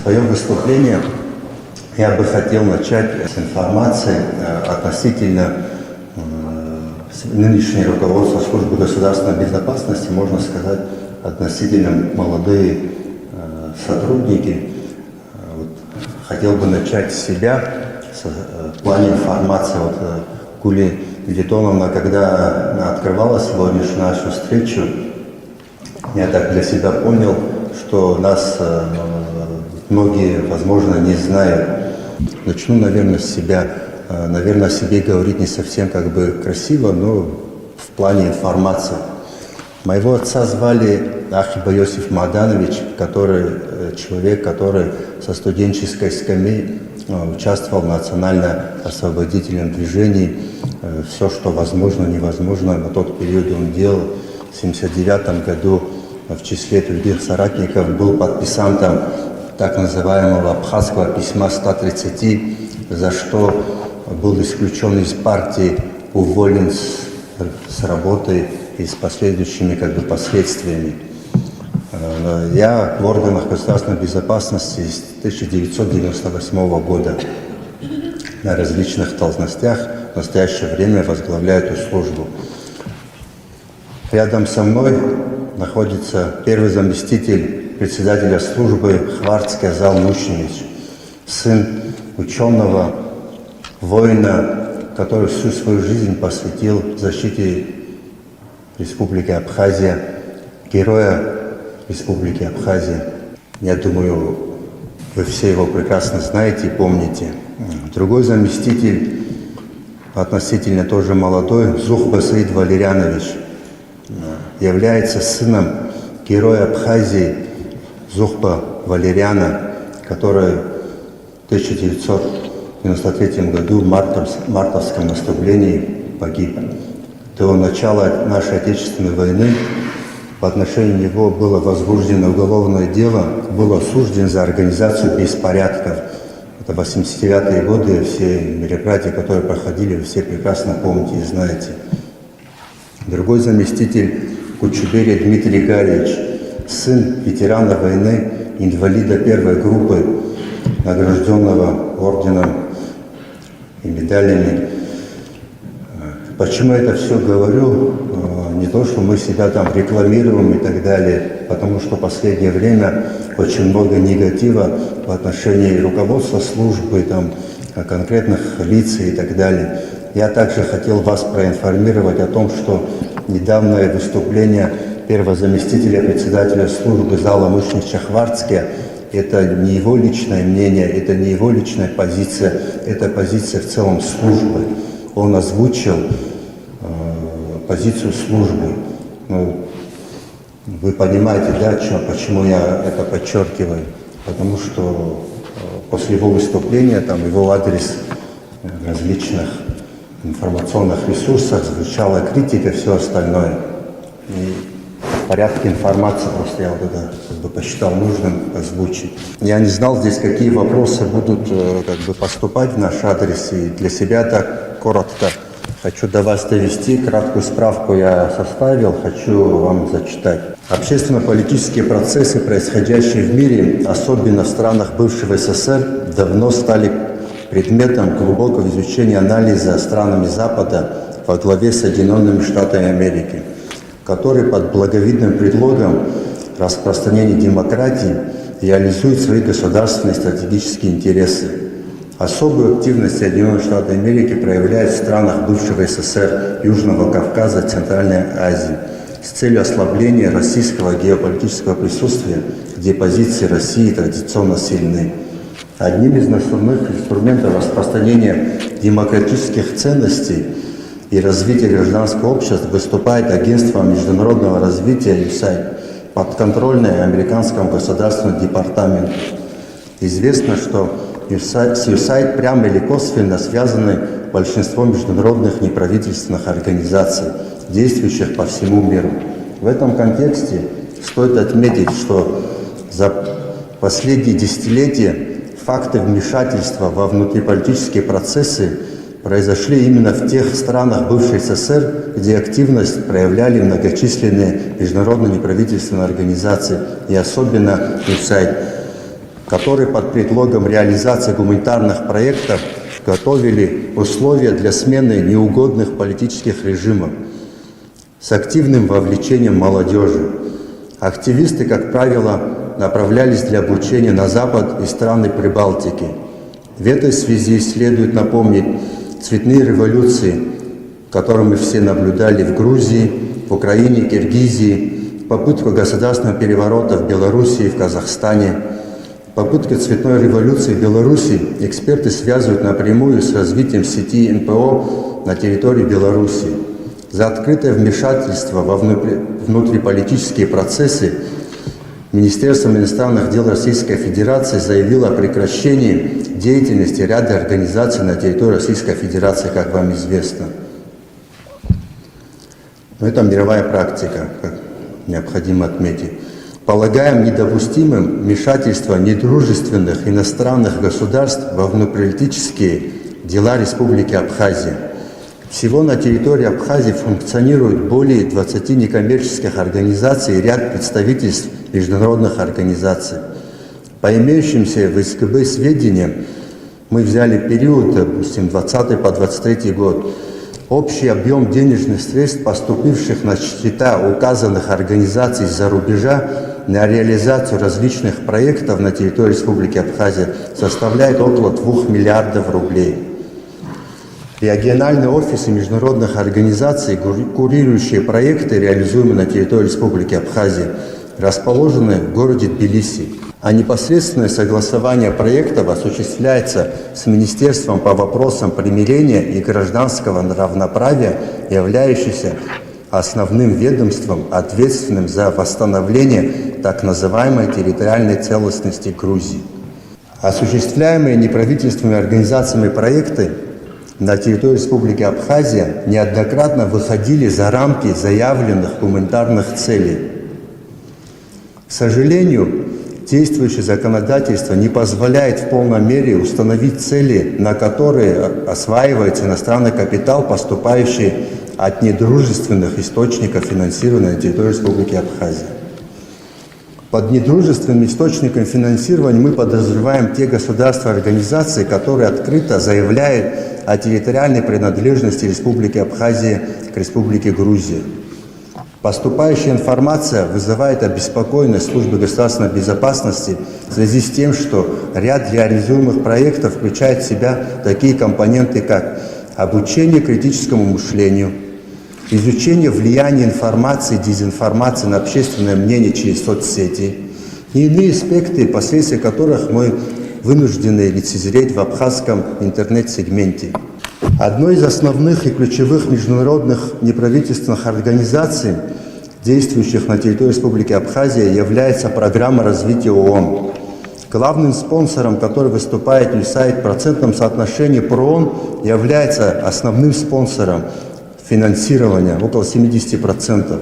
свое выступление я бы хотел начать с информации относительно нынешнего руководства службы государственной безопасности, можно сказать, относительно молодые сотрудники. Хотел бы начать с себя, в плане информации. Гули Литоновна, когда открывала сегодняшнюю нашу встречу, я так для себя понял, что нас многие, возможно, не знают. Начну, наверное, с себя. Наверное, о себе говорить не совсем красиво, но в плане информации. Моего отца звали Ахиба Йосиф Маданович, человек, который со студенческой скамьи участвовал в национально-освободительном движении. Все, что возможно, невозможно, на тот период он делал. В 1979 году в числе других соратников был подписантом так называемого абхазского письма 130, за что был исключен из партии, уволен с работы и с последующими последствиями. Я в органах государственной безопасности с 1998 года на различных должностях в настоящее время возглавляю эту службу. Рядом со мной находится первый заместитель председателя службы Хварцкий Азал Мушневич, сын ученого, воина, который всю свою жизнь посвятил защите Республики Абхазия, героя Республики Абхазия. Я думаю, вы все его прекрасно знаете и помните. Другой заместитель, относительно тоже молодой, Зухба Саид Валерьянович, является сыном героя Абхазии Зухба Валерьяна, который в 1993 году в мартовском наступлении погиб. До начала нашей Отечественной войны по отношению него было возбуждено уголовное дело, был осужден за организацию беспорядков. Это 89-е годы, все мероприятия, которые проходили, вы все прекрасно помните и знаете. Другой заместитель Кучубери Дмитрий Гаевич, сын ветерана войны, инвалида первой группы, награжденного орденом и медалями. Почему я это все говорю? Не то, что мы себя там рекламируем и так далее, потому что в последнее время очень много негатива в отношении руководства службы, конкретных лиц и так далее. Я также хотел вас проинформировать о том, что недавнее выступление первого заместителя председателя службы Зала Мушневича Хварцкия — это не его личное мнение, это не его личная позиция, это позиция в целом службы. Он озвучил позицию службы. Вы понимаете, да, почему я это подчеркиваю? Потому что после его выступления, его адрес в различных информационных ресурсах звучала критика и все остальное. И в порядке информации просто я это посчитал нужным озвучить. Я не знал здесь, какие вопросы будут поступать в наш адрес, и для себя так коротко хочу до вас довести. Краткую справку я составил, хочу вам зачитать. Общественно-политические процессы, происходящие в мире, особенно в странах бывшего СССР, давно стали предметом глубокого изучения и анализа странами Запада во главе с Соединенными Штатами Америки, которые под благовидным предлогом распространения демократии реализуют свои государственные стратегические интересы. Особую активность Соединенных Штатов Америки проявляют в странах бывшего СССР, Южного Кавказа, Центральной Азии с целью ослабления российского геополитического присутствия, где позиции России традиционно сильны. Одним из основных инструментов распространения демократических ценностей и развития гражданского общества выступает Агентство международного развития USAID, подконтрольное американскому государственному департаменту. Известно, что с USAID прямо или косвенно связаны большинство международных неправительственных организаций, действующих по всему миру. В этом контексте стоит отметить, что за последние десятилетия факты вмешательства во внутриполитические процессы произошли именно в тех странах бывшей СССР, где активность проявляли многочисленные международные неправительственные организации и особенно USAID. которые под предлогом реализации гуманитарных проектов готовили условия для смены неугодных политических режимов с активным вовлечением молодежи. Активисты, как правило, направлялись для обучения на Запад и страны Прибалтики. В этой связи следует напомнить цветные революции, которые мы все наблюдали в Грузии, в Украине, Киргизии, попытку государственного переворота в Белоруссии и в Казахстане. Попытку цветной революции в Беларуси эксперты связывают напрямую с развитием сети НПО на территории Беларуси. За открытое вмешательство во внутриполитические процессы Министерство иностранных дел Российской Федерации заявило о прекращении деятельности ряда организаций на территории Российской Федерации, как вам известно. Но это мировая практика, как необходимо отметить. Полагаем недопустимым вмешательство недружественных иностранных государств во внутриполитические дела Республики Абхазия. Всего на территории Абхазии функционирует более 20 некоммерческих организаций и ряд представительств международных организаций. По имеющимся в СКБ сведениям, мы взяли период, допустим, 20 по 23 год, общий объем денежных средств, поступивших на счета указанных организаций из-за рубежа на реализацию различных проектов на территории Республики Абхазия, составляет около 2 миллиардов рублей. Региональные офисы международных организаций, курирующие проекты, реализуемые на территории Республики Абхазия, расположены в городе Тбилиси, а непосредственное согласование проектов осуществляется с Министерством по вопросам примирения и гражданского равноправия, являющимся основным ведомством, ответственным за восстановление так называемой территориальной целостности Грузии. Осуществляемые неправительственными организациями проекты на территории Республики Абхазия неоднократно выходили за рамки заявленных гуманитарных целей. К сожалению, действующее законодательство не позволяет в полной мере установить цели, на которые осваивается иностранный капитал, поступающий от недружественных источников финансирования на территории Республики Абхазия. Под недружественным источником финансирования мы подразумеваем те государства и организации, которые открыто заявляют о территориальной принадлежности Республики Абхазия к Республике Грузия. Поступающая информация вызывает обеспокоенность службы государственной безопасности в связи с тем, что ряд реализуемых проектов включает в себя такие компоненты, как обучение критическому мышлению, изучение влияния информации и дезинформации на общественное мнение через соцсети и иные аспекты, последствия которых мы вынуждены лицезреть в абхазском интернет-сегменте. Одной из основных и ключевых международных неправительственных организаций, действующих на территории Республики Абхазия, является программа развития ООН. Главным спонсором, который выступает USAID в процентном соотношении по ООН, является основным спонсором финансирования, около 70%.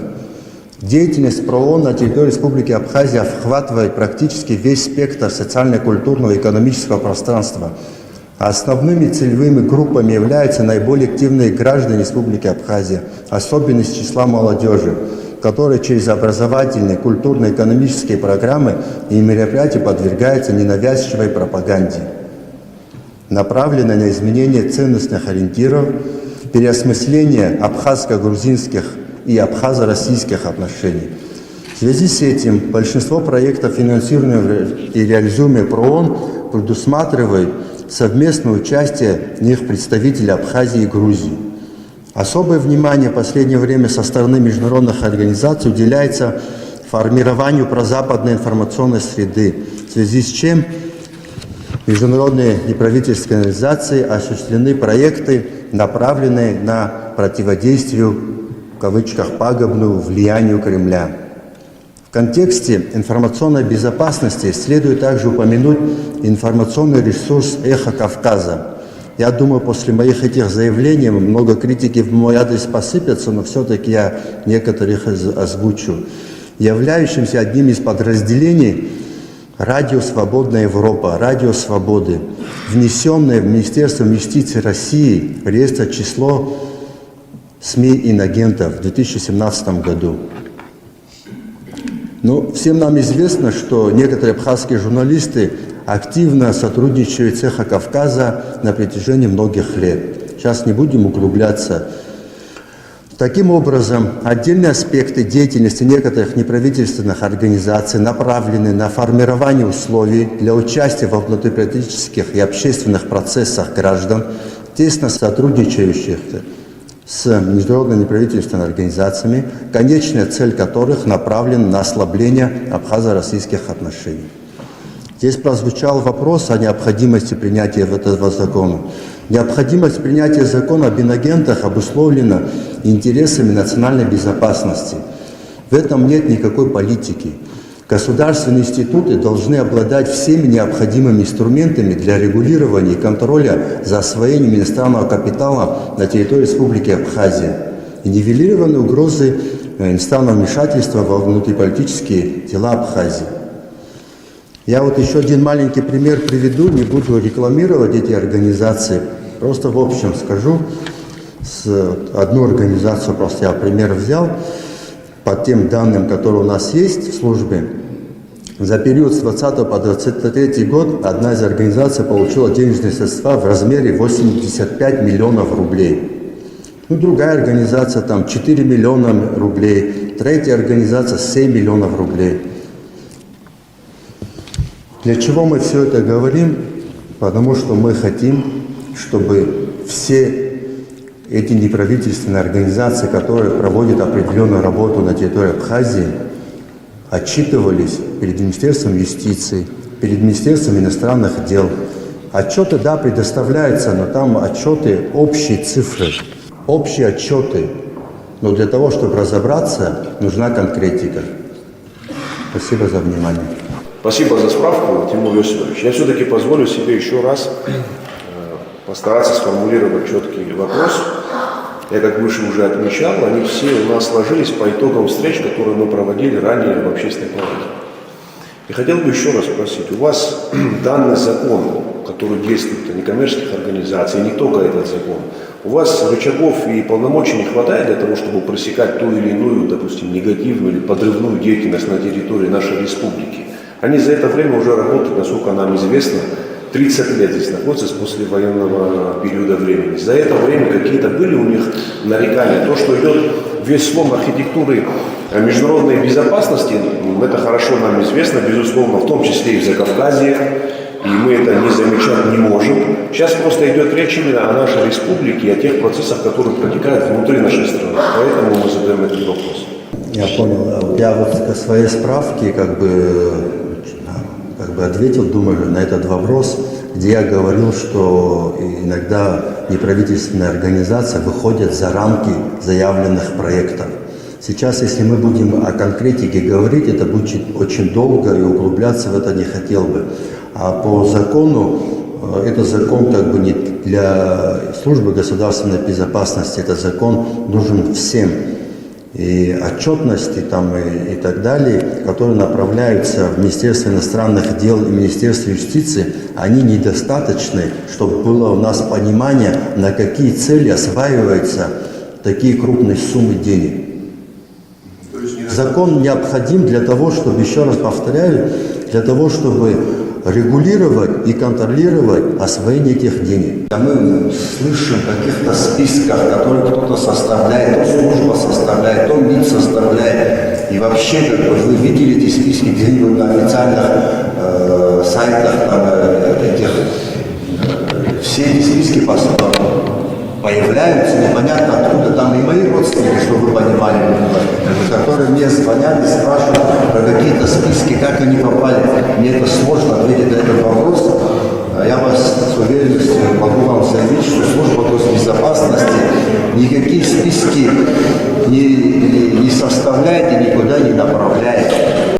Деятельность ПРООН на территории Республики Абхазия охватывает практически весь спектр социально-культурного и экономического пространства. Основными целевыми группами являются наиболее активные граждане Республики Абхазия, особенно из числа молодежи, которые через образовательные, культурно-экономические программы и мероприятия подвергаются ненавязчивой пропаганде, направленной на изменение ценностных ориентиров, переосмысление абхазско-грузинских и абхазо-российских отношений. В связи с этим большинство проектов, финансируемых и реализуемых ПРООН, предусматривает совместное участие в них представителей Абхазии и Грузии. Особое внимание в последнее время со стороны международных организаций уделяется формированию прозападной информационной среды, в связи с чем международные неправительственные организации осуществлены проекты, направленные на противодействие, в кавычках, пагубному влиянию Кремля. В контексте информационной безопасности следует также упомянуть информационный ресурс «Эхо Кавказа». Я думаю, после моих этих заявлений много критики в мой адрес посыпятся, но все-таки я некоторых озвучу. Являющимся одним из подразделений Радио «Свободная Европа», Радио Свободы, внесенное в Министерство юстиции России в реестр число СМИ-инагентов в 2017 году. Но всем нам известно, что некоторые абхазские журналисты активно сотрудничает цеха Кавказа на протяжении многих лет. Сейчас не будем углубляться. Таким образом, отдельные аспекты деятельности некоторых неправительственных организаций направлены на формирование условий для участия во внутриполитических и общественных процессах граждан, тесно сотрудничающих с международными неправительственными организациями, конечная цель которых направлена на ослабление абхазо-российских отношений. Здесь прозвучал вопрос о необходимости принятия этого закона. Необходимость принятия закона об инагентах обусловлена интересами национальной безопасности. В этом нет никакой политики. Государственные институты должны обладать всеми необходимыми инструментами для регулирования и контроля за освоением иностранного капитала на территории Республики Абхазия и нивелированы угрозы иностранного вмешательства во внутриполитические дела Абхазии. Я вот еще один маленький пример приведу, не буду рекламировать эти организации, просто в общем скажу. Одну организацию просто я пример взял, по тем данным, которые у нас есть в службе. За период с 20 по 23 год одна из организаций получила денежные средства в размере 85 миллионов рублей. Ну, другая организация там 4 миллиона рублей, третья организация 7 миллионов рублей. Для чего мы все это говорим? Потому что мы хотим, чтобы все эти неправительственные организации, которые проводят определенную работу на территории Абхазии, отчитывались перед Министерством юстиции, перед Министерством иностранных дел. Отчеты, да, предоставляются, но там отчеты, общие цифры, общие отчеты. Но для того, чтобы разобраться, нужна конкретика. Спасибо за внимание. Спасибо за справку, Тимур Иосифович. Я все-таки позволю себе еще раз постараться сформулировать четкий вопрос. Я, как выше уже отмечал, они все у нас сложились по итогам встреч, которые мы проводили ранее в общественной палате. И хотел бы еще раз спросить, у вас данный закон, который действует о некоммерческих организациях, не только этот закон, у вас рычагов и полномочий не хватает для того, чтобы пресекать ту или иную, допустим, негативную или подрывную деятельность на территории нашей республики? Они за это время уже работают, насколько нам известно, 30 лет здесь находятся с послевоенного периода времени. За это время какие-то были у них нарекания. То, что идет весь слом архитектуры международной безопасности, это хорошо нам известно, безусловно, в том числе и в Закавказье, и мы это не замечать не можем. Сейчас просто идет речь именно о нашей республике и о тех процессах, которые протекают внутри нашей страны. Поэтому мы задаем этот вопрос. Я понял. Я вот по своей справке как бы ответил, думаю, на этот вопрос, где я говорил, что иногда неправительственные организации выходят за рамки заявленных проектов. Сейчас, если мы будем о конкретике говорить, это будет очень долго, и углубляться в это не хотел бы. А по закону, это закон как бы не для службы государственной безопасности, это закон нужен всем. И отчетности там, и так далее, которые направляются в Министерство иностранных дел и Министерство юстиции, они недостаточны, чтобы было у нас понимание, на какие цели осваиваются такие крупные суммы денег. Закон необходим для того, чтобы, еще раз повторяю, для того, чтобы регулировать и контролировать освоение этих денег. Мы слышим о каких-то списках, которые кто-то составляет, то служба составляет, то МИД составляет. И вообще, как бы, вы видели эти списки где-нибудь на официальных сайтах этих, все эти списки появляются, непонятно откуда, там и мои родственники, чтобы вы понимали, которые мне звонят и спрашивают про какие-то списки, как они попали. Мне это сложно ответить на этот вопрос. Я вас с уверенностью могу вам заявить, что служба госбезопасности